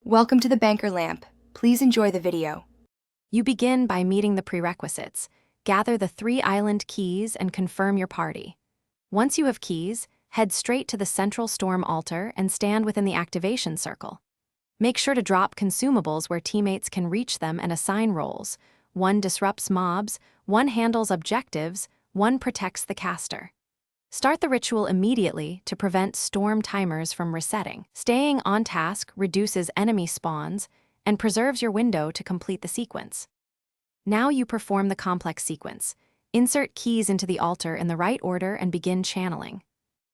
Welcome to the Banker Lamp. Please enjoy the video. You begin by meeting the prerequisites. Gather the 3 island keys and confirm your party. Once you have keys, head straight to the central storm altar and stand within the activation circle. Make sure to drop consumables where teammates can reach them and assign roles. One disrupts mobs, one handles objectives, one protects the caster. Start the ritual immediately to prevent storm timers from resetting. Staying on task reduces enemy spawns and preserves your window to complete the sequence. Now you perform the complex sequence. Insert keys into the altar in the right order and begin channeling.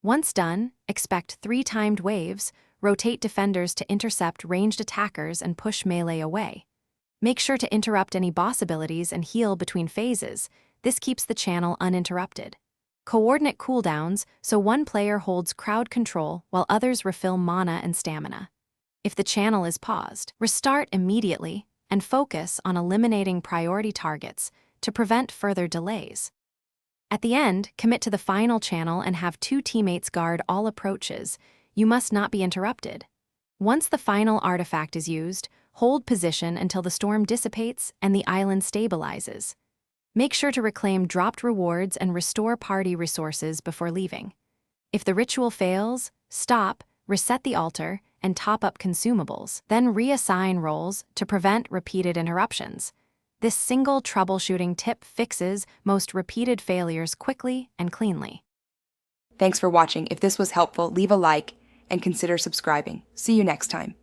Once done, expect 3 timed waves, rotate defenders to intercept ranged attackers and push melee away. Make sure to interrupt any boss abilities and heal between phases. This keeps the channel uninterrupted. Coordinate cooldowns so one player holds crowd control while others refill mana and stamina. If the channel is paused, restart immediately and focus on eliminating priority targets to prevent further delays. At the end, commit to the final channel and have 2 teammates guard all approaches. You must not be interrupted. Once the final artifact is used, hold position until the storm dissipates and the island stabilizes. Make sure to reclaim dropped rewards and restore party resources before leaving. If the ritual fails, stop, reset the altar, and top up consumables. Then reassign roles to prevent repeated interruptions. This single troubleshooting tip fixes most repeated failures quickly and cleanly. Thanks for watching. If this was helpful, leave a like and consider subscribing. See you next time.